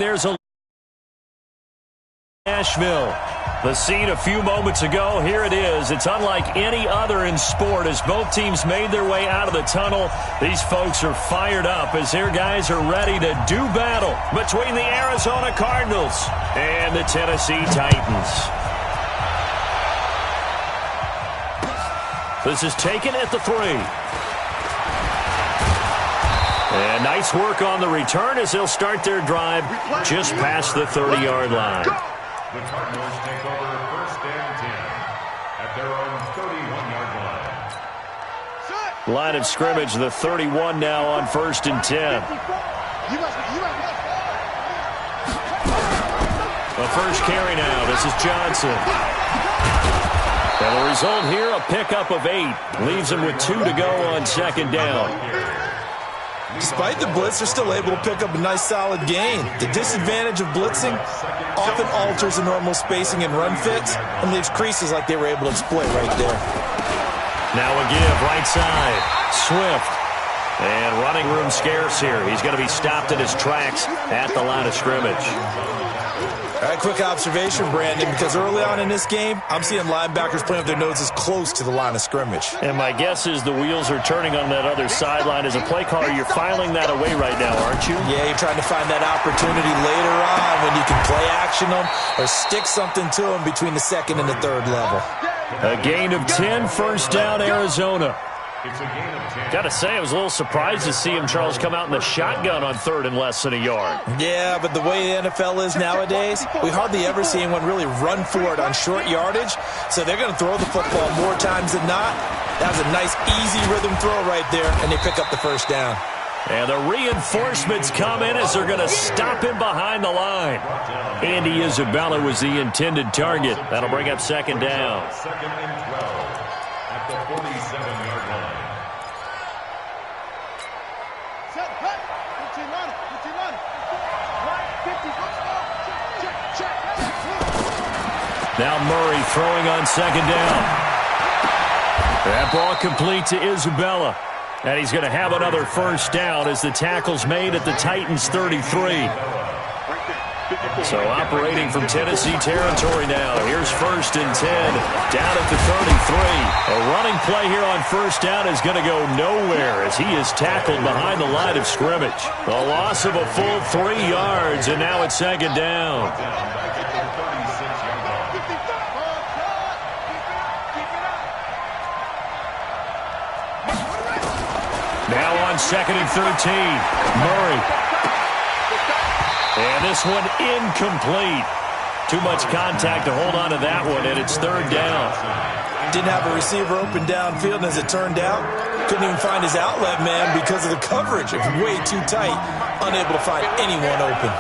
There's a Nashville. The scene a few moments ago, here it is. It's unlike any other in sport as both teams made their way out of the tunnel. These folks are fired up as their guys are ready to do battle between the Arizona Cardinals and the Tennessee Titans. This is taken at the 3. And nice work on the return as they'll start their drive just past the 30-yard line. The Cardinals take over 1st and 10 at their own 31-yard line. Line of scrimmage, the 31 now on 1st and 10. The first carry now. This is Johnson. And the result here, a pickup of 8. Leaves him with 2 to go on 2nd down. Despite the blitz, they're still able to pick up a nice solid gain. The disadvantage of blitzing often alters the normal spacing and run fits and leaves creases like they were able to exploit right there. Now a give right side. Swift. And running room scarce here. He's going to be stopped in his tracks at the line of scrimmage. All right, quick observation, Brandon, because early on in this game, I'm seeing linebackers playing with their noses close to the line of scrimmage. And my guess is the wheels are turning on that other sideline. As a play caller, you're filing that away right now, aren't you? Yeah, you're trying to find that opportunity later on when you can play action them or stick something to them between the 2nd and the 3rd level. A gain of 10, 1st down, Arizona. Got to say, I was a little surprised to see him, Charles, come out in the shotgun on 3rd and less than a yard. Yeah, but the way the NFL is nowadays, we hardly ever see anyone really run for it on short yardage, so they're going to throw the football more times than not. That was a nice, easy rhythm throw right there, and they pick up the 1st down. And the reinforcements come in as they're going to stop him behind the line. Andy Isabella was the intended target. That'll bring up 2nd down. 2nd and 12 at the 47-yard line. Now Murray throwing on 2nd down. That ball complete to Isabella. And he's going to have another 1st down as the tackle's made at the Titans' 33. So operating from Tennessee territory now. Here's 1st and 10 down at the 33. A running play here on 1st down is going to go nowhere as he is tackled behind the line of scrimmage. The loss of a full 3 yards, and now it's 2nd down. Now on 2nd and 13, Murray. And this one incomplete. Too much contact to hold on to that one, and it's 3rd down. Didn't have a receiver open downfield, and as it turned out, couldn't even find his outlet man because of the coverage. It was way too tight, unable to find anyone open.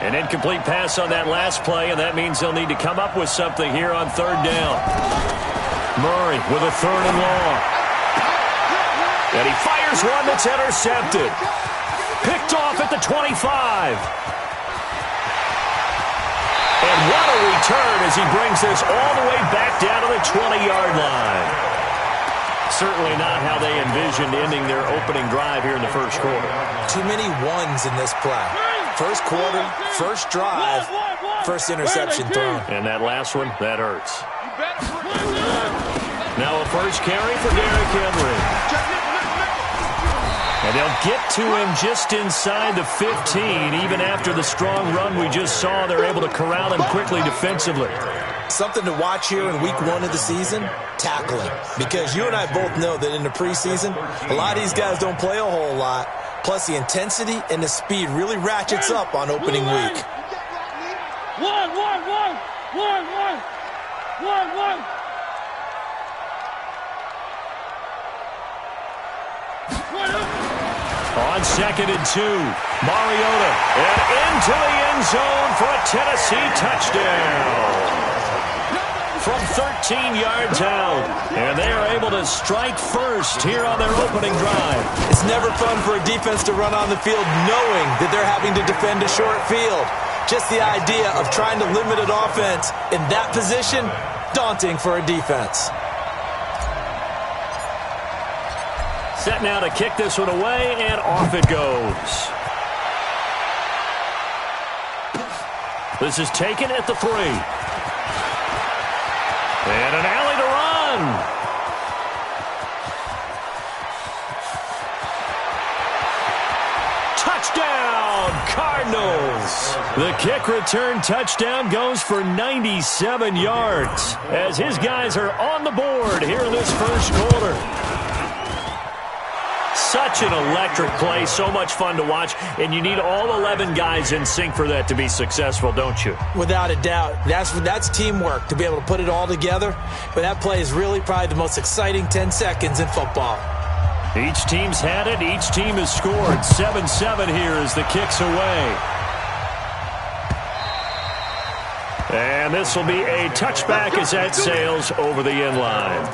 An incomplete pass on that last play, and that means they'll need to come up with something here on 3rd down. Murray with a 3rd and long. And he fires one that's intercepted. Picked off at the 25. And what a return as he brings this all the way back down to the 20-yard line. Certainly not how they envisioned ending their opening drive here in the 1st quarter. Too many ones in this play. 1st quarter, 1st drive, 1st interception thrown. And that last one, that hurts. Now a 1st carry for Derrick Henry. And they'll get to him just inside the 15. Even after the strong run we just saw, they're able to corral him quickly defensively. Something to watch here in week 1 of the season, tackling. Because you and I both know that in the preseason, a lot of these guys don't play a whole lot. Plus the intensity and the speed really ratchets up on opening week. On 2nd and 2, Mariota, and into the end zone for a Tennessee touchdown. From 13 yards out, and they are able to strike first here on their opening drive. It's never fun for a defense to run on the field knowing that they're having to defend a short field. Just the idea of trying to limit an offense in that position, daunting for a defense. Set now to kick this one away, and off it goes. This is taken at the 3. And an alley to run. Touchdown, Cardinals. The kick return touchdown goes for 97 yards as his guys are on the board here in this first quarter. Such an electric play, so much fun to watch, and you need all 11 guys in sync for that to be successful, don't you? Without a doubt. That's teamwork, to be able to put it all together. But that play is really probably the most exciting 10 seconds in football. Each team's had it. Each team has scored. 7-7 here as the kick's away. And this will be a touchback as that sails over the end line.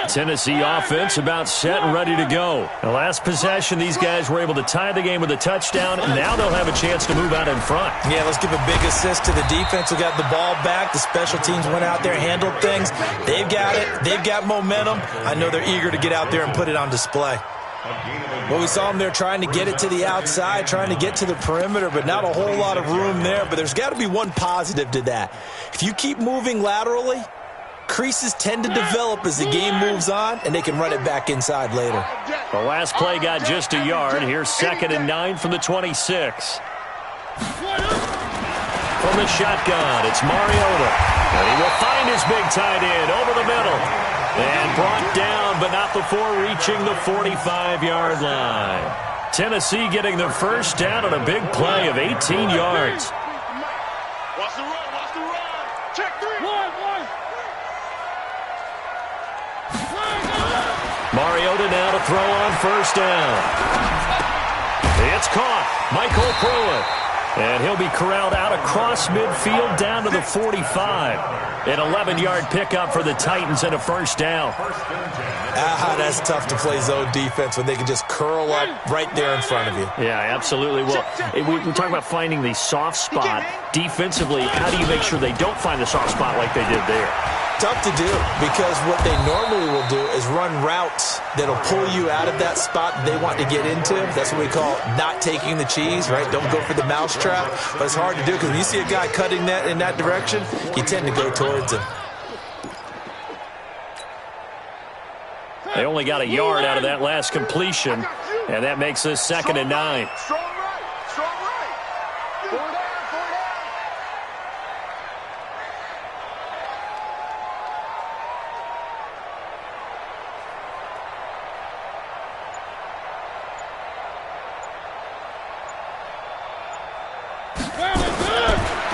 Tennessee offense about set and ready to go. The last possession, these guys were able to tie the game with a touchdown, and now they'll have a chance to move out in front. Yeah, let's give a big assist to the defense who got the ball back. The special teams went out there, handled things. They've got it. They've got momentum. I know they're eager to get out there and put it on display. Well, we saw them there trying to get it to the outside, trying to get to the perimeter, but not a whole lot of room there. But there's got to be one positive to that. If you keep moving laterally, creases tend to develop as the game moves on, and they can run it back inside later. The last play got just a yard. Here's 2nd and 9 from the 26. From the shotgun, it's Mariota. And he will find his big tight end over the middle. And brought down, but not before reaching the 45-yard line. Tennessee getting the first down on a big play of 18 yards. Watch the run, watch the run. Check 3. Mariota now to throw on first down. It's caught. Michael Pruitt. And he'll be corralled out across midfield down to the 45. An 11-yard pickup for the Titans and a first down. That's tough to play zone defense when they can just curl up right there in front of you. Yeah, absolutely. Well, we talk about finding the soft spot. Defensively, how do you make sure they don't find the soft spot like they did there? Tough to do, because what they normally will do is run routes that'll pull you out of that spot that they want to get into. That's what we call not taking the cheese, right? Don't go for the mousetrap. But it's hard to do because when you see a guy cutting that in that direction, you tend to go towards him. They only got a yard out of that last completion, and that makes this 2nd and 9. Strong right, strong right. Forward down, forward down.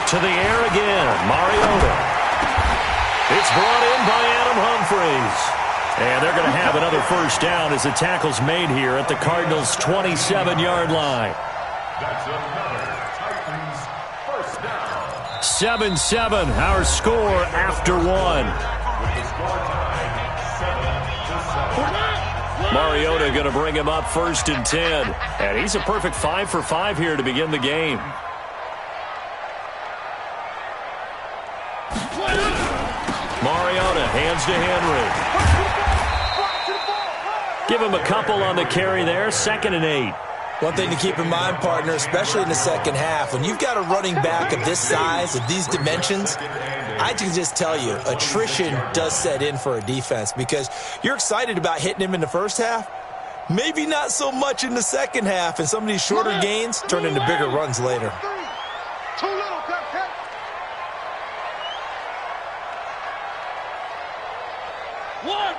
To the air again, Mariota. It's brought in by Adam Humphries. And they're going to have another first down as the tackle's made here at the Cardinals' 27-yard line. That's another Titans first down. 7-7, our score after 1. With the score tied 7-7. Mariota going to bring him up 1st and 10. And he's a perfect 5 for 5 here to begin the game. Mariota hands to Henry. Give him a couple on the carry there. 2nd and 8. One thing to keep in mind, partner, especially in the second half, when you've got a running back of this size, of these dimensions, I can just tell you, attrition does set in for a defense because you're excited about hitting him in the first half. Maybe not so much in the second half, and some of these shorter gains turn into bigger runs later. Too little, cut. One.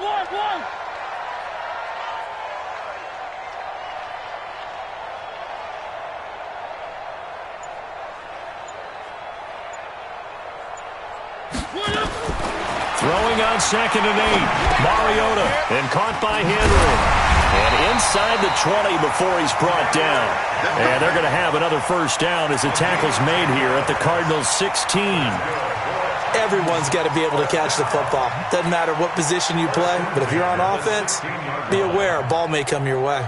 Throwing on 2nd and 8. Mariota, and caught by Henry. And inside the 20 before he's brought down. And they're going to have another first down as the tackle's made here at the Cardinals' 16. Everyone's got to be able to catch the football. Doesn't matter what position you play, but if you're on offense, be aware a ball may come your way.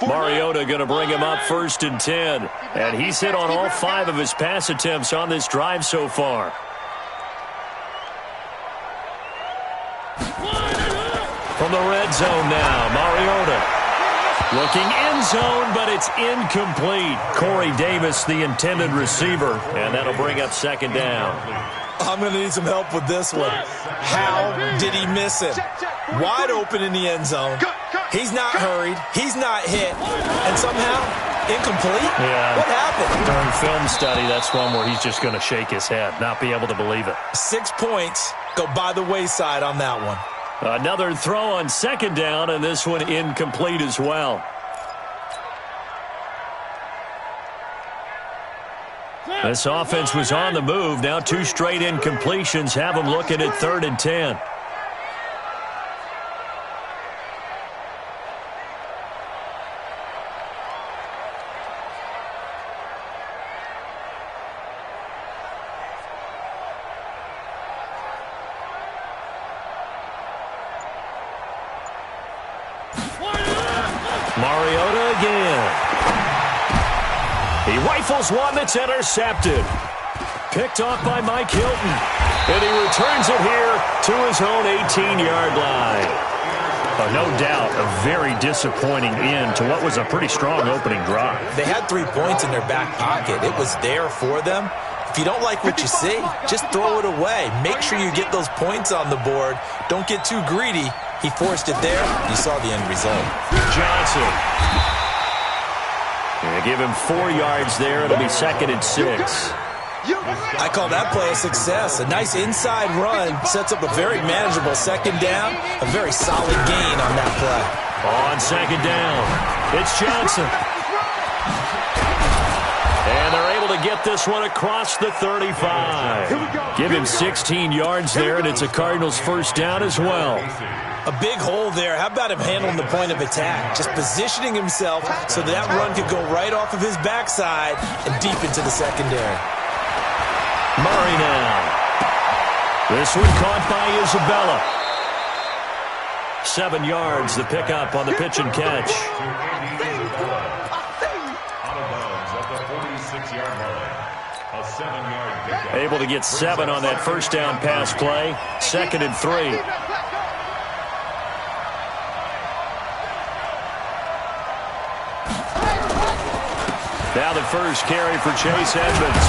Mariota going to bring him up 1st and 10. And he's hit on all 5 of his pass attempts on this drive so far. the red zone now. Mariota looking end zone, but it's incomplete. Corey Davis, the intended receiver, and that'll bring up second down. I'm going to need some help with this one. How did he miss him? Wide open in the end zone. He's not hurried. He's not hit. And somehow, incomplete? Yeah. What happened? During film study, that's one where he's just going to shake his head, not be able to believe it. 6 points go by the wayside on that one. Another throw on second down, and this one incomplete as well. This offense was on the move. Now 2 straight incompletions have them looking at 3rd and 10. Mariota again. He rifles one that's intercepted. Picked off by Mike Hilton. And he returns it here to his own 18-yard line. No doubt a very disappointing end to what was a pretty strong opening drive. They had 3 points in their back pocket. It was there for them. If you don't like what you see, just throw it away. Make sure you get those points on the board. Don't get too greedy. He forced it there. You saw the end result. Johnson. And give him 4 yards there. It'll be 2nd and 6. I call that play a success. A nice inside run sets up a very manageable second down. A very solid gain on that play. On second down, it's Johnson. And they're able to get this one across the 35. Give him 16 yards there, and it's a Cardinals first down as well. A big hole there. How about him handling the point of attack? Just positioning himself so that run could go right off of his backside and deep into the secondary. Murray now. This one caught by Isabella. 7 yards, the pickup on the pitch and catch. Able to get 7 on that first down pass play. 2nd and 3. Now the first carry for Chase Edmonds.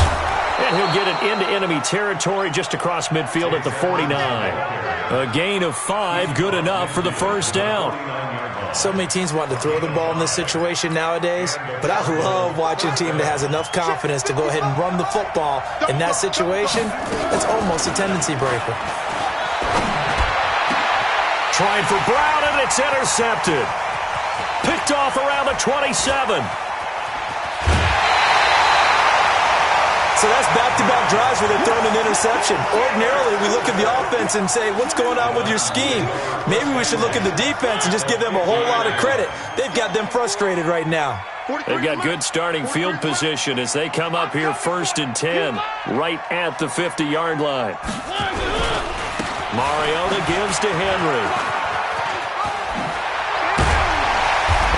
And he'll get it into enemy territory just across midfield at the 49. A gain of 5, good enough for the first down. So many teams want to throw the ball in this situation nowadays, but I love watching a team that has enough confidence to go ahead and run the football. In that situation, it's almost a tendency breaker. Trying for Brown, and it's intercepted. Picked off around the 27. So that's back-to-back drives where they're throwing an interception. Ordinarily, we look at the offense and say, what's going on with your scheme? Maybe we should look at the defense and just give them a whole lot of credit. They've got them frustrated right now. They've got good starting field position as they come up here 1st and 10, right at the 50-yard line. Mariota gives to Henry.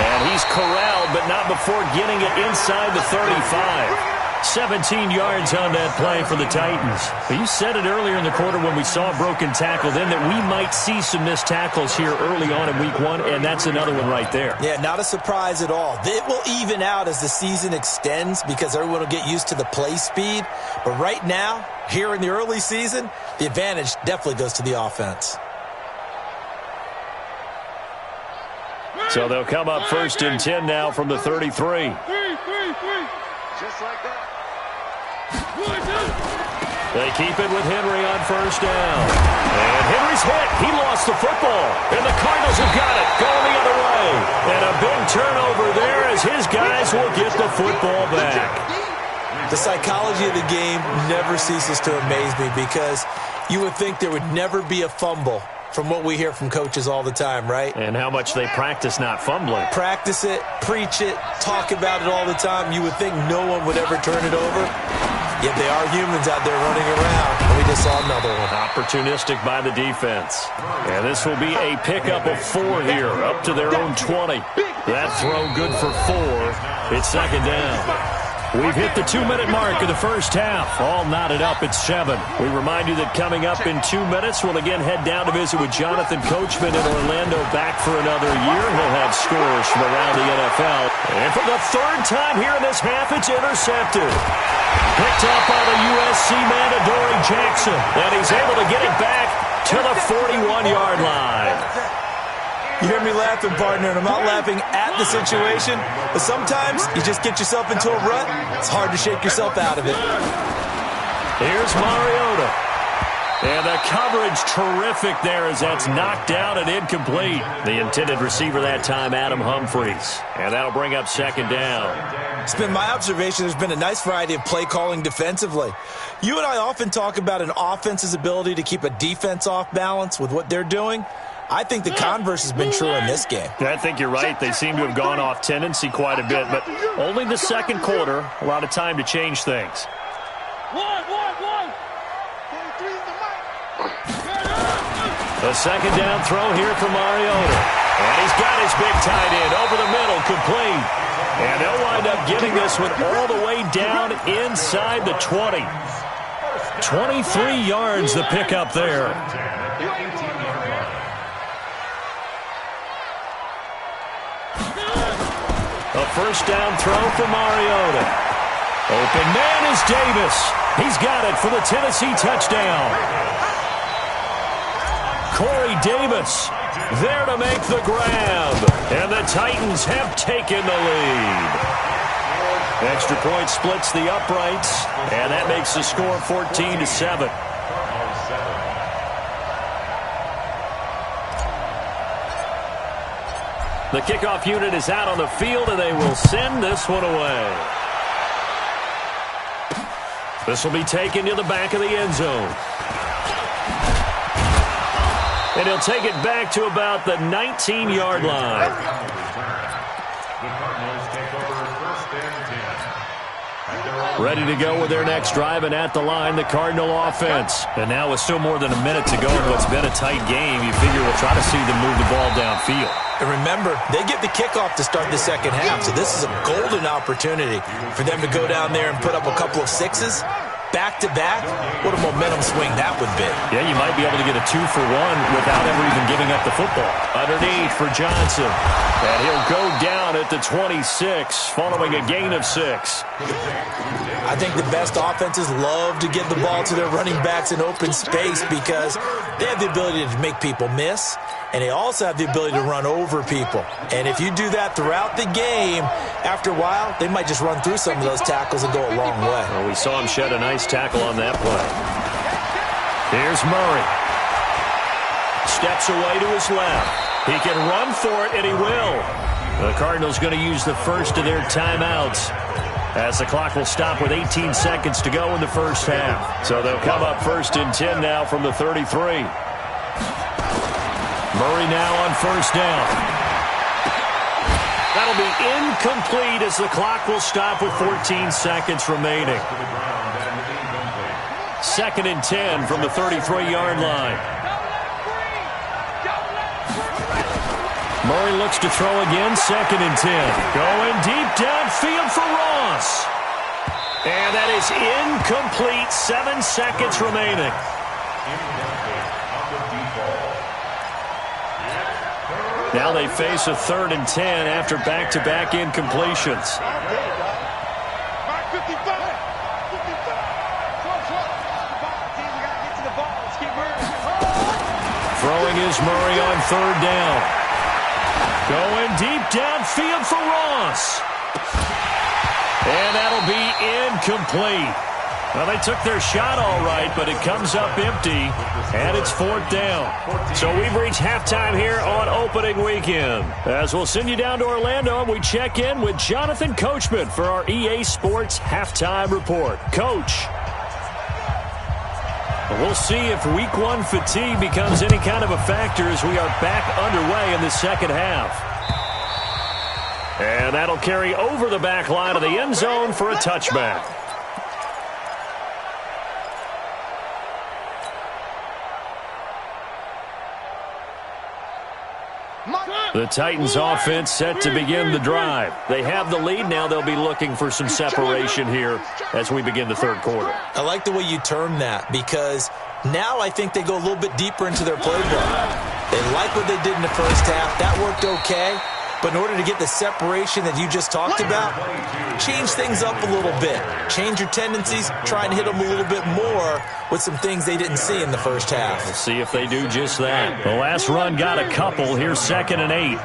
And he's corralled, but not before getting it inside the 35. 17 yards on that play for the Titans. But you said it earlier in the quarter when we saw a broken tackle then that we might see some missed tackles here early on in week 1, and that's another one right there. Yeah, not a surprise at all. It will even out as the season extends because everyone will get used to the play speed. But right now, here in the early season, the advantage definitely goes to the offense. So they'll come up 1st and 10 now from the 33. Just like that. They keep it with Henry on 1st down. And Henry's hit. He lost the football. And the Cardinals have got it. Going the other way. And a big turnover there as his guys will get the football back. The psychology of the game never ceases to amaze me because you would think there would never be a fumble from what we hear from coaches all the time, right? And how much they practice not fumbling. Practice it, preach it, talk about it all the time. You would think no one would ever turn it over. Yet they are humans out there running around, and we just saw another one. Opportunistic by the defense. And this will be a pickup of 4 here, up to their own 20. That throw good for 4. It's 2nd down. We've hit the 2-minute mark of the first half. All knotted up at 7. We remind you that coming up in 2 minutes, we'll again head down to visit with Jonathan Coachman in Orlando, back for another year. He'll have scores from around the NFL. And for the third time here in this half, it's intercepted. Picked up by the USC man, Adoree Jackson. And he's able to get it back to the 41-yard line. You hear me laughing, partner, and I'm not laughing at the situation, but sometimes you just get yourself into a rut. It's hard to shake yourself out of it. Here's Mariota. And the coverage terrific there as that's knocked down and incomplete. The intended receiver that time, Adam Humphries. And that'll bring up second down. It's been my observation there's been a nice variety of play calling defensively. You and I often talk about an offense's ability to keep a defense off balance with what they're doing. I think the converse has been true in this game. I think you're right. They seem to have gone off tendency quite a bit, but only the second quarter, a lot of time to change things. The second down throw here for Mariota. And he's got his big tight end over the middle, complete. And they'll wind up getting this one all the way down inside the 20. 23 yards the pickup there. A first down throw for Mariota. Open man is Davis. He's got it for the Tennessee touchdown. Corey Davis there to make the grab. And the Titans have taken the lead. Extra point splits the uprights. And that makes the score 14-7. The kickoff unit is out on the field, and they will send this one away. This will be taken to the back of the end zone. And he'll take it back to about the 19-yard line. The Cardinals take over first and 10. Ready to go with their next drive, and at the line, the Cardinal offense. And now with still more than a minute to go in what's been a tight game, you figure we'll try to see them move the ball downfield. And remember, they get the kickoff to start the second half, so this is a golden opportunity for them to go down there and put up a couple of sixes. Back-to-back, what a momentum swing that would be. Yeah, you might be able to get a 2-for-1 without ever even giving up the football. Underneath for Johnson. And he'll go down at the 26, following a gain of 6. I think the best offenses love to give the ball to their running backs in open space because they have the ability to make people miss, and they also have the ability to run over people. And if you do that throughout the game, after a while, they might just run through some of those tackles and go a long way. Well, we saw him shed a nice tackle on that play. Here's Murray. Steps away to his left. He can run for it, and he will. The Cardinals going to use the first of their timeouts, as the clock will stop with 18 seconds to go in the first half. So they'll come up first and 10 now from the 33. Murray now on first down. That'll be incomplete as the clock will stop with 14 seconds remaining. Second and 10 from the 33-yard line. Murray looks to throw again, second and 10. Going deep downfield for Ross. And that is incomplete, 7 seconds remaining. Now they face a third and 10 after back-to-back incompletions. Throwing is Murray on third down. Going deep downfield for Ross. And that'll be incomplete. Well, they took their shot all right, but it comes up empty, and it's fourth down. So we've reached halftime here on opening weekend. As we'll send you down to Orlando, and we check in with Jonathan Coachman for our EA Sports Halftime Report. Coach, we'll see if Week 1 fatigue becomes any kind of a factor as we are back underway in the second half. And that'll carry over the back line of the end zone for a touchback. The Titans offense set to begin the drive. They have the lead. Now they'll be looking for some separation here as we begin the third quarter. I like the way you term that because now I think they go a little bit deeper into their playbook. They like what they did in the first half. That worked okay. But in order to get the separation that you just talked about, change things up a little bit. Change your tendencies. Try and hit them a little bit more with some things they didn't see in the first half. We'll see if they do just that. The last run got a couple. Here's 2nd and 8.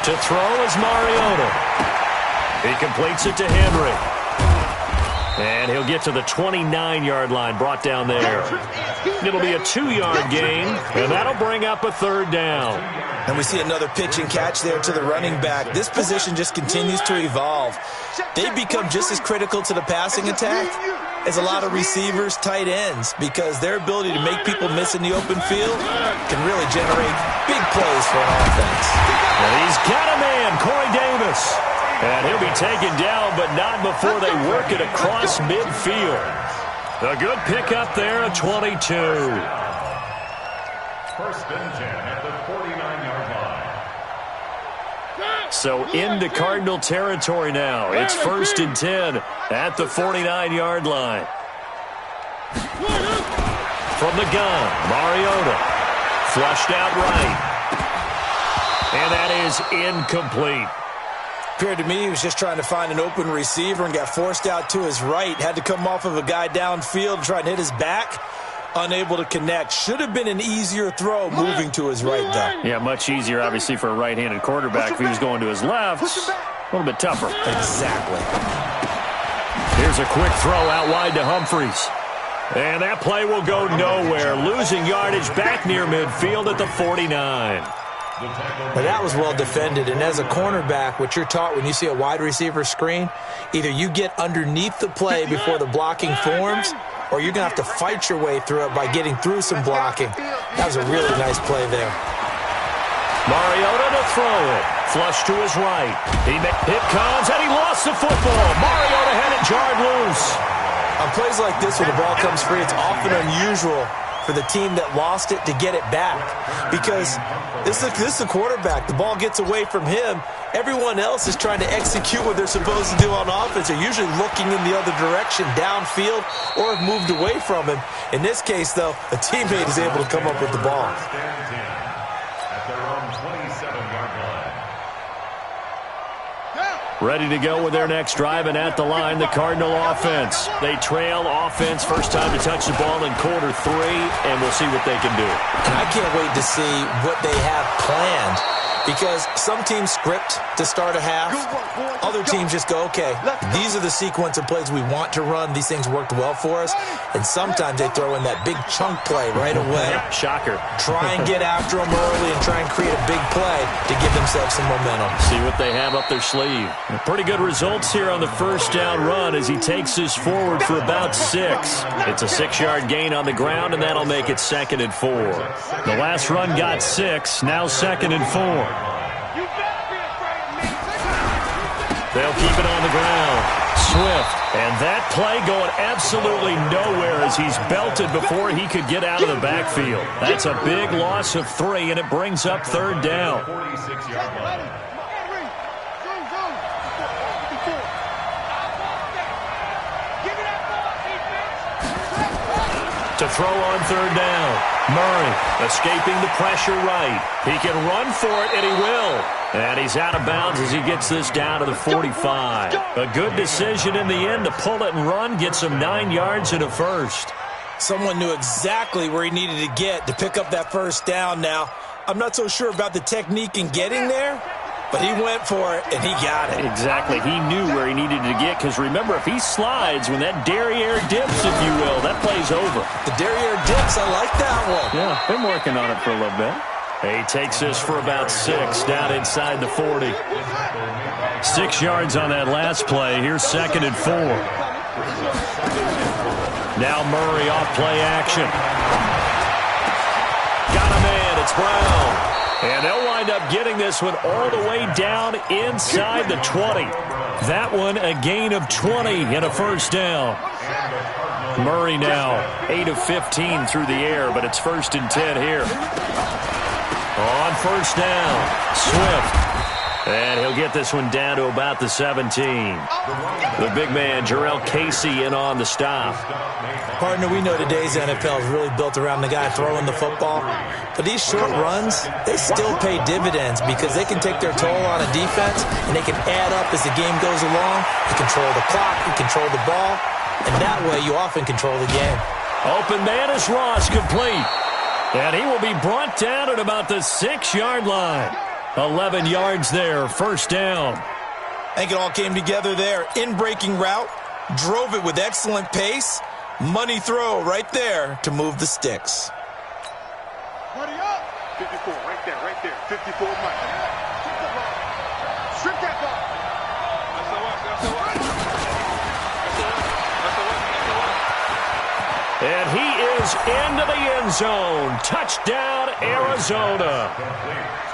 To throw is Mariota. He completes it to Henry. And he'll get to the 29-yard line, brought down there. It'll be a 2-yard gain, and that'll bring up a 3rd down. And we see another pitch and catch there to the running back. This position just continues to evolve. They become just as critical to the passing attack as a lot of receivers, tight ends, because their ability to make people miss in the open field can really generate big plays for an offense. And he's got a man, Corey Davis. And he'll be taken down, but not before they work it across midfield. A good pickup there at 22. 1st and 10 at the 49-yard line. So into Cardinal territory now. It's 1st and 10 at the 49-yard line. From the gun, Mariota. Flushed out right. And that is incomplete. Appeared to me he was just trying to find an open receiver and got forced out to his right. Had to come off of a guy downfield and try and hit his back. Unable to connect. Should have been an easier throw moving to his right, though. Yeah, much easier, obviously, for a right-handed quarterback. If he was going to his left, a little bit tougher. Exactly. Here's a quick throw out wide to Humphries. And that play will go nowhere. Losing yardage back near midfield at the 49. But that was well defended, and as a cornerback, what you're taught when you see a wide receiver screen, either you get underneath the play before the blocking forms, or you're going to have to fight your way through it by getting through some blocking. That was a really nice play there. Mariota to throw it. Flush to his right. It comes, and he lost the football. Mariota had it jarred loose. On plays like this, when the ball comes free, it's often unusual for the team that lost it to get it back. Because this is the quarterback. The ball gets away from him. Everyone else is trying to execute what they're supposed to do on offense. They're usually looking in the other direction, downfield, or have moved away from him. In this case, though, a teammate is able to come up with the ball. Ready to go with their next drive, and at the line, the Cardinal offense. They trail offense, first time to touch the ball in quarter 3, and we'll see what they can do. And I can't wait to see what they have planned, because some teams script to start a half. Other teams just go, okay, these are the sequence of plays we want to run. These things worked well for us. And sometimes they throw in that big chunk play right away. Shocker. Try and get after them early and try and create a big play to give themselves some momentum. See what they have up their sleeve. Pretty good results here on the first down run as he takes this forward for about 6. It's a 6-yard gain on the ground, and that'll make it 2nd and 4. The last run got 6, now 2nd and 4. They'll keep it on the ground. Swift. And that play going absolutely nowhere as he's belted before he could get out of the backfield. That's a big loss of 3, and it brings up 3rd down. To throw on 3rd down. Murray escaping the pressure right. He can run for it, and he will. And he's out of bounds as he gets this down to the 45. A good decision in the end to pull it and run, get some 9 yards and a first. Someone knew exactly where he needed to get to pick up that first down now. I'm not so sure about the technique in getting there, but he went for it, and he got it. Exactly. He knew where he needed to get, because remember, if he slides, when that derriere dips, if you will, that play's over. The derriere dips, I like that one. Yeah, been working on it for a little bit. He takes this for about 6, down inside the 40. 6 yards on that last play. Here's 2nd and 4. Now Murray off play action. Got a man, it's Brown. And they'll wind up getting this one all the way down inside the 20. That one a gain of 20 and a first down. Murray now 8 of 15 through the air, but it's 1st and 10 here. On first down, Swift. And he'll get this one down to about the 17. The big man, Jarrell Casey, in on the stop. Partner, we know today's NFL is really built around the guy throwing the football. But these short runs, they still pay dividends because they can take their toll on a defense, and they can add up as the game goes along. You control the clock, you control the ball, and that way you often control the game. Open man is Ross, complete. And he will be brought down at about the 6-yard line. 11 yards there, first down. I think it all came together there. In-breaking route, drove it with excellent pace. Money throw right there to move the sticks. Money up. 54, right there, 54 money. Strip that ball. And he is into the end zone. Touchdown, Arizona.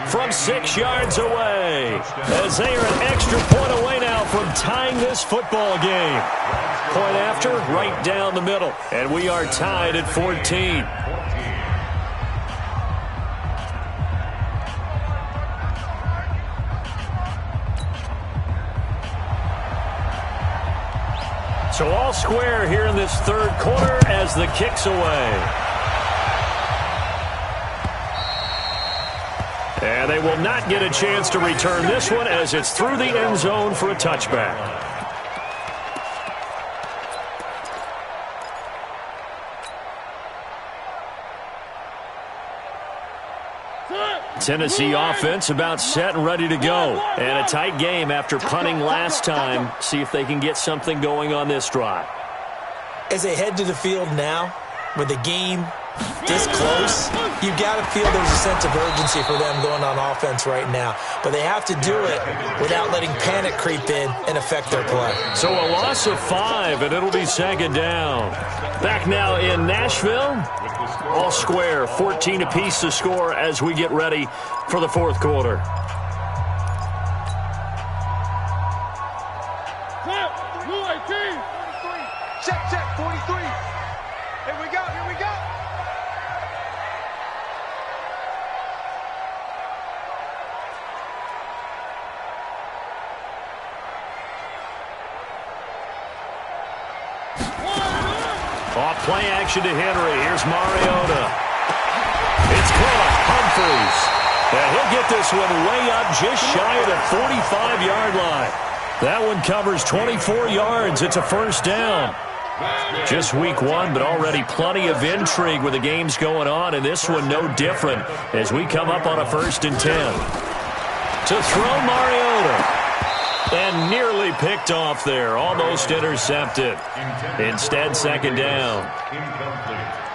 From 6 yards away. As they are an extra point away now from tying this football game. Point after, right down the middle. And we are tied at 14. So all square here in this third quarter as the kick's away. And they will not get a chance to return this one as it's through the end zone for a touchback. Tennessee offense about set and ready to go. And a tight game after punting last time. See if they can get something going on this drive. As they head to the field now, with the game this close, you got to feel there's a sense of urgency for them going on offense right now. But they have to do it without letting panic creep in and affect their play. So a loss of 5, and it'll be second down. Back now in Nashville. All square, 14 apiece to score as we get ready for the fourth quarter. Check, 43. Here we go. Off play action to Henry. Here's Mariota. It's caught. Humphries. And he'll get this one way up just shy of the 45-yard line. That one covers 24 yards. It's a first down. Just week 1, but already plenty of intrigue with the games going on, and this one no different as we come up on a 1st and 10. To throw Mariota. And nearly picked off there. Almost intercepted. Instead, second down.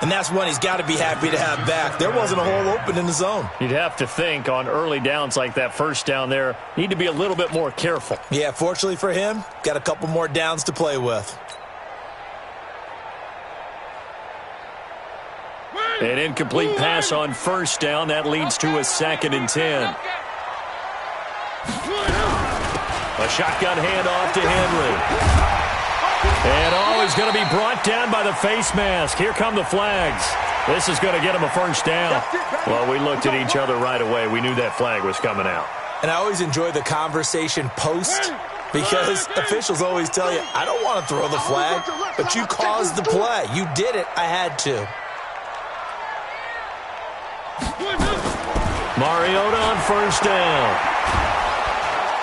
And that's one he's got to be happy to have back. There wasn't a hole open in the zone. You'd have to think on early downs like that first down there, need to be a little bit more careful. Yeah, fortunately for him, got a couple more downs to play with. An incomplete pass on first down. That leads to a 2nd and 10. A shotgun handoff to Henry. And he's going to be brought down by the face mask. Here come the flags. This is going to get him a first down. Well, we looked at each other right away. We knew that flag was coming out. And I always enjoy the conversation post because officials always tell you, I don't want to throw the flag, but you caused the play. You did it. I had to. Mariota on first down.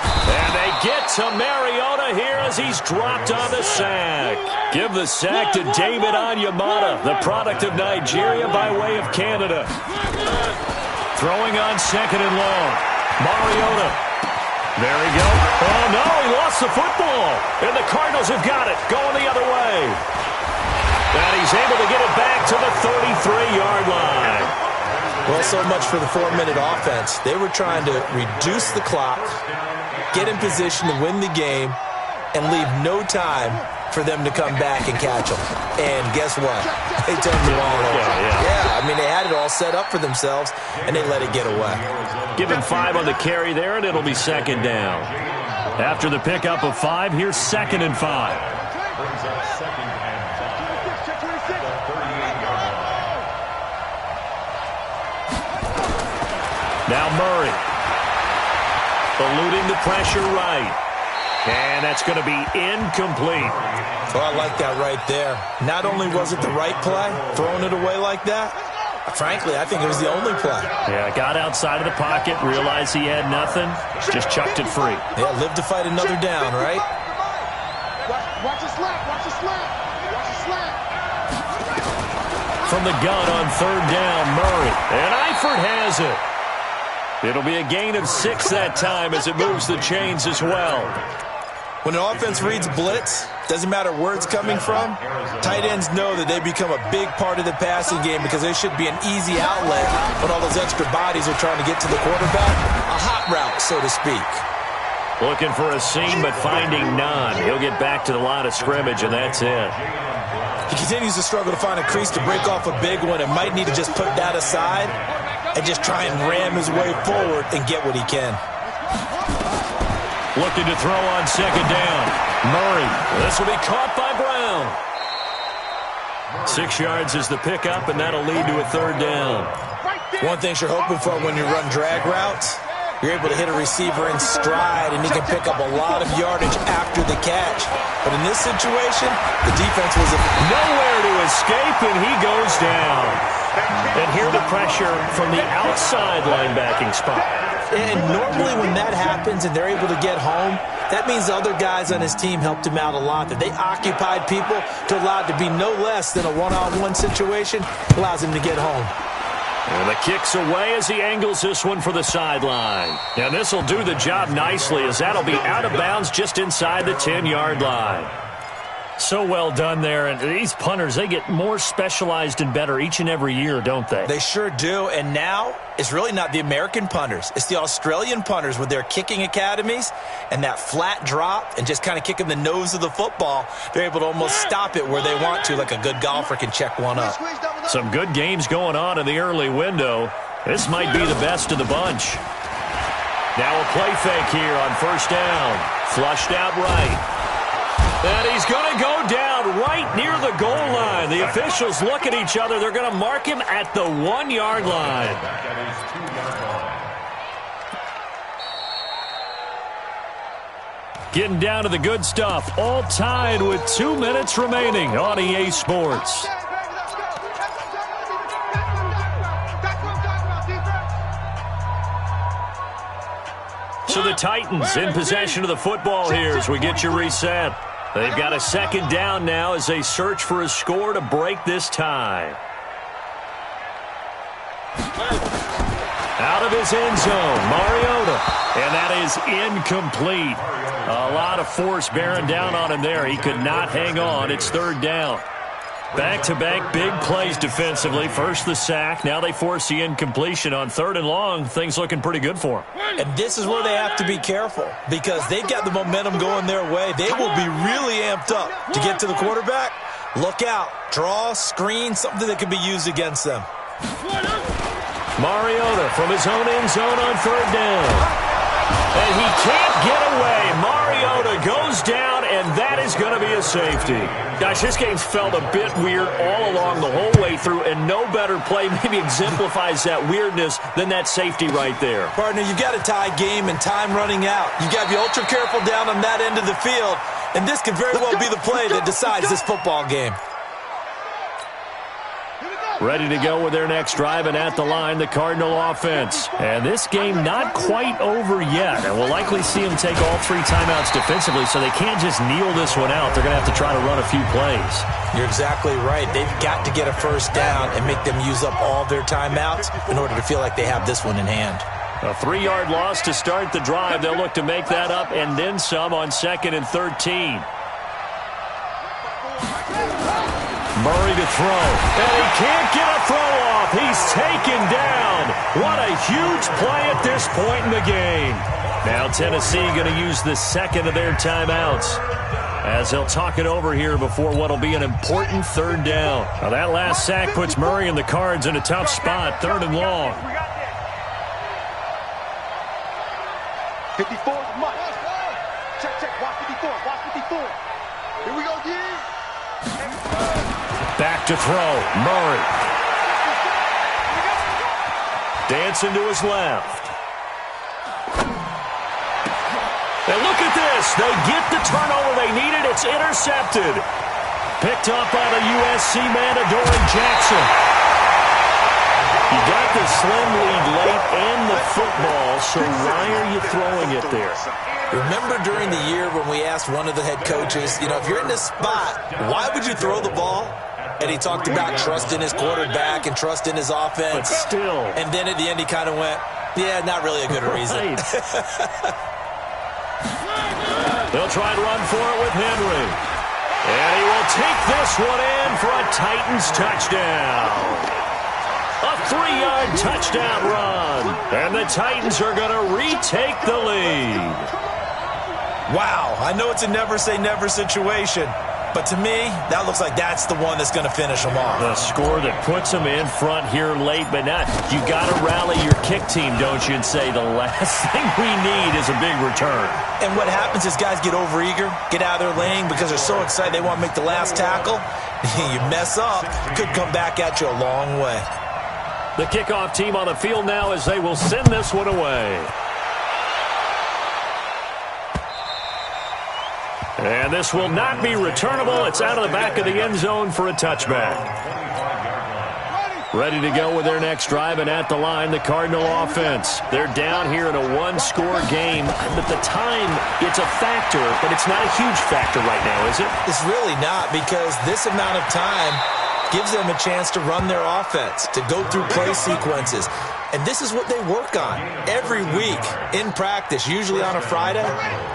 And they get to Mariota here as he's dropped on the sack. Give the sack to David Onyemata, the product of Nigeria by way of Canada. Throwing on 2nd and long. Mariota. There he goes. Oh, no, he lost the football. And the Cardinals have got it, going the other way. And he's able to get it back to the 33-yard line. Well, so much for the 4-minute offense. They were trying to reduce the clock, get in position to win the game, and leave no time for them to come back and catch them. And guess what? They turned the ball over. Yeah, I mean, they had it all set up for themselves, and they let it get away. Give him 5 on the carry there, and it'll be second down. After the pickup of 5, here's 2nd and 5. Brings up 2nd and 5. The 38-yard line. Now Murray. Eluding the pressure right. And that's going to be incomplete. Oh, I like that right there. Not only was it the right play, throwing it away like that, frankly, I think it was the only play. Yeah, got outside of the pocket, realized he had nothing, just chucked it free. Yeah, live to fight another down, right? Watch the slap. Watch the slap. Watch the slap. From the gun on 3rd down, Murray. And Eifert has it. It'll be a gain of 6 that time as it moves the chains as well. When an offense reads blitz, doesn't matter where it's coming from, tight ends know that they become a big part of the passing game because they should be an easy outlet when all those extra bodies are trying to get to the quarterback. A hot route, so to speak. Looking for a seam, but finding none. He'll get back to the line of scrimmage, and that's it. He continues to struggle to find a crease to break off a big one and might need to just put that aside and just try and ram his way forward and get what he can. Looking to throw on 2nd down. Murray. This will be caught by Brown. 6 yards is the pickup, and that'll lead to a 3rd down. One thing you're hoping for when you run drag routes, you're able to hit a receiver in stride, and he can pick up a lot of yardage after the catch. But in this situation, the defense was nowhere to escape, and he goes down. And here the pressure from the outside linebacking spot. And normally when that happens and they're able to get home, that means the other guys on his team helped him out a lot. That they occupied people to allow it to be no less than a one-on-one situation allows him to get home. And the kick's away as he angles this one for the sideline. And this will do the job nicely as that'll be out of bounds just inside the 10-yard line. So well done there. And these punters, they get more specialized and better each and every year, don't they? They sure do. And now it's really not the American punters. It's the Australian punters with their kicking academies and that flat drop and just kind of kicking the nose of the football. They're able to almost stop it where they want to, like a good golfer can check one up. Some good games going on in the early window. This might be the best of the bunch. Now a play fake here on 1st down. Flushed out right. And he's going to go down right near the goal line. The officials look at each other. They're going to mark him at the 1-yard line. Back at his 2-yard line. Getting down to the good stuff. All tied with 2 minutes remaining on EA Sports. So the Titans in possession of the football here as we get you reset. They've got a 2nd down now as they search for a score to break this tie. Out of his end zone, Mariota. And that is incomplete. A lot of force bearing down on him there. He could not hang on. It's 3rd down. Back-to-back big plays defensively. First the sack. Now they force the incompletion on 3rd and long. Things looking pretty good for them. And this is where they have to be careful because they've got the momentum going their way. They will be really amped up to get to the quarterback. Look out. Draw, screen, something that can be used against them. Mariota from his own end zone on 3rd down. And he can't get away. Mariota goes down, and that is going to be a safety. Gosh, this game's felt a bit weird all along the whole way through, and no better play maybe exemplifies that weirdness than that safety right there. Partner, you've got a tie game and time running out. You've got to be ultra careful down on that end of the field, and this could very well be the play that decides this football game. Ready to go with their next drive, and at the line, the Cardinal offense. And this game not quite over yet, and we'll likely see them take all 3 timeouts defensively, so they can't just kneel this one out. They're going to have to try to run a few plays. You're exactly right. They've got to get a 1st down and make them use up all their timeouts in order to feel like they have this one in hand. A 3-yard loss to start the drive. They'll look to make that up and then some on 2nd and 13. Murray to throw, and he can't get a throw off. He's taken down. What a huge play at this point in the game. Now Tennessee going to use the 2nd of their timeouts as they'll talk it over here before what will be an important 3rd down. Now that last sack puts Murray and the Cards in a tough spot, 3rd and long. 54 much. Check, check. Watch 54. Watch 54. Here we go, again. Back to throw. Murray. Dancing to his left. And look at this. They get the turnover they needed. It's intercepted. Picked up by the USC man, Adoree Jackson. You got the slim lead late and the football, so why are you throwing it there? Remember during the year when we asked one of the head coaches, if you're in this spot, why would you throw the ball? And he talked about trust in his quarterback and trust in his offense. But still. And then at the end he kind of went, yeah, not really a good reason. Right. They'll try to run for it with Henry. And he will take this one in for a Titans touchdown. A 3-yard touchdown run. And the Titans are going to retake the lead. Wow, I know it's a never-say-never situation, but to me, that looks like that's the one that's going to finish them off. The score that puts them in front here late, but not. You got to rally your kick team, don't you, and say the last thing we need is a big return. And what happens is guys get overeager, get out of their lane because they're so excited they want to make the last tackle. You mess up, could come back at you a long way. The kickoff team on the field now as they will send this one away. And this will not be returnable. It's out of the back of the end zone for a touchback. Ready to go with their next drive, and at the line, the Cardinal offense. They're down here in a one-score game. But the time, it's a factor, but it's not a huge factor right now, is it? It's really not, because this amount of time gives them a chance to run their offense, to go through play sequences. And this is what they work on every week in practice, usually on a Friday.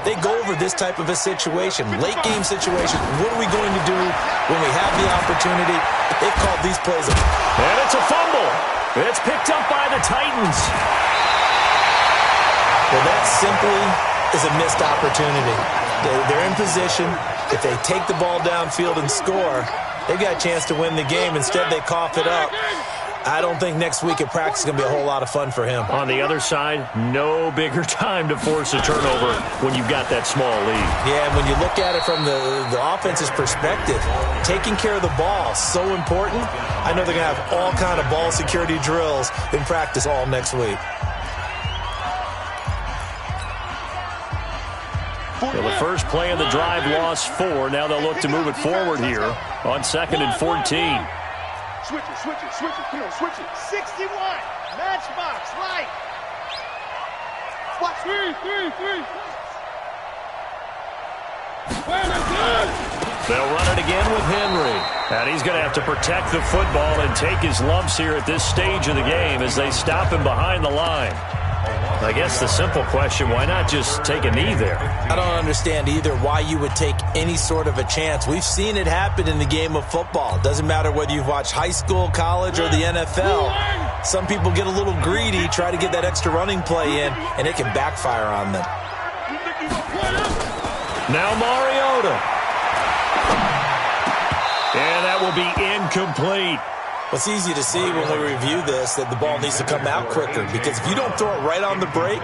They go over this type of a situation, late game situation. What are we going to do when we have the opportunity? They've called these plays. And it's a fumble. It's picked up by the Titans. Well, that simply is a missed opportunity. They're in position. If they take the ball downfield and score, they've got a chance to win the game. Instead, they cough it up. I don't think next week at practice is going to be a whole lot of fun for him. On the other side, no bigger time to force a turnover when you've got that small lead. Yeah, when you look at it from the offense's perspective, taking care of the ball is so important. I know they're going to have all kind of ball security drills in practice all next week. Well, the first play of the drive lost 4. Now they'll look to move it forward here on 2nd and 14. Switch it, switch it, switch it. Come on, switch it. 61. Matchbox, light. Watch. 3. They'll run it again with Henry. And he's going to have to protect the football and take his lumps here at this stage of the game as they stop him behind the line. I guess the simple question, why not just take a knee there? I don't understand either why you would take any sort of a chance. We've seen it happen in the game of football. It doesn't matter whether you've watched high school, college, or the NFL. Some people get a little greedy, try to get that extra running play in, and it can backfire on them. Now Mariota. And that will be incomplete. Well, it's easy to see when we review this that the ball needs to come out quicker, because if you don't throw it right on the break,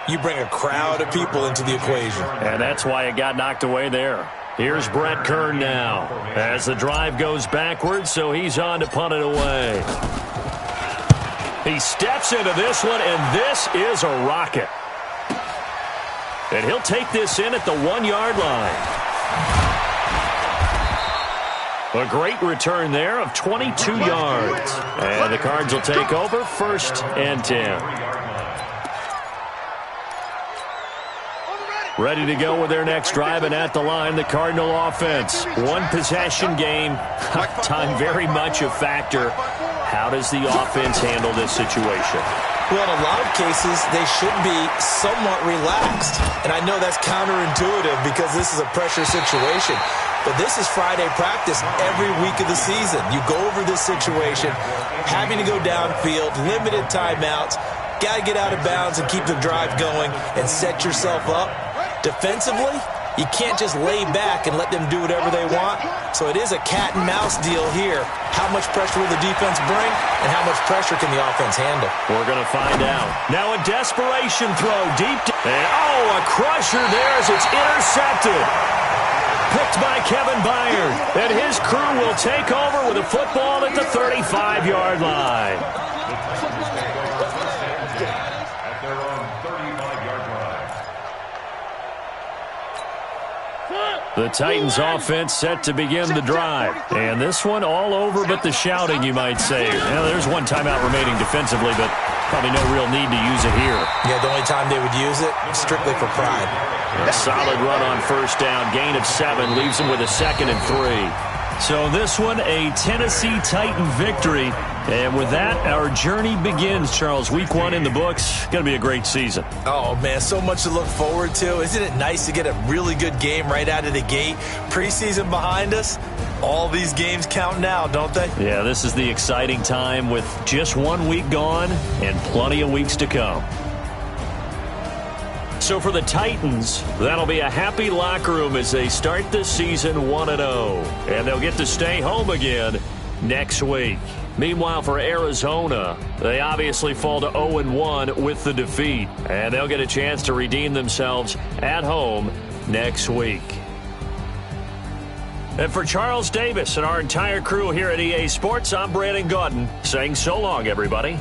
you bring a crowd of people into the equation. And that's why it got knocked away there. Here's Brett Kern now as the drive goes backwards, so he's on to punt it away. He steps into this one, and this is a rocket. And he'll take this in at the 1-yard line. A great return there of 22 yards. And the Cards will take over 1st and 10. Ready to go with their next drive, and at the line, the Cardinal offense. One possession game. Time very much a factor. How does the offense handle this situation? Well, in a lot of cases, they should be somewhat relaxed. And I know that's counterintuitive because this is a pressure situation. But this is Friday practice every week of the season. You go over this situation, having to go downfield, limited timeouts, got to get out of bounds and keep the drive going and set yourself up. Defensively, you can't just lay back and let them do whatever they want. So it is a cat and mouse deal here. How much pressure will the defense bring, and how much pressure can the offense handle? We're going to find out. Now a desperation throw deep. And, oh, Oh, a crusher there as it's intercepted. Picked by Kevin Byard. And his crew will take over with a football at the 35-yard line. At their own 35-yard line. The Titans offense set to begin the drive. And this one all over but the shouting, you might say. Now, there's one timeout remaining defensively, but probably no real need to use it here. Yeah, the only time they would use it, strictly for pride. A solid run on first down. Gain of 7 leaves them with a 2nd and 3. So this one, a Tennessee Titan victory. And with that, our journey begins, Charles. Week 1 in the books. Going to be a great season. Oh, man, so much to look forward to. Isn't it nice to get a really good game right out of the gate? Preseason behind us. All these games count now, don't they? Yeah, this is the exciting time with just 1 week gone and plenty of weeks to come. So for the Titans, that'll be a happy locker room as they start this season 1-0. And they'll get to stay home again next week. Meanwhile, for Arizona, they obviously fall to 0-1 with the defeat. And they'll get a chance to redeem themselves at home next week. And for Charles Davis and our entire crew here at EA Sports, I'm Brandon Gaudin saying so long, everybody.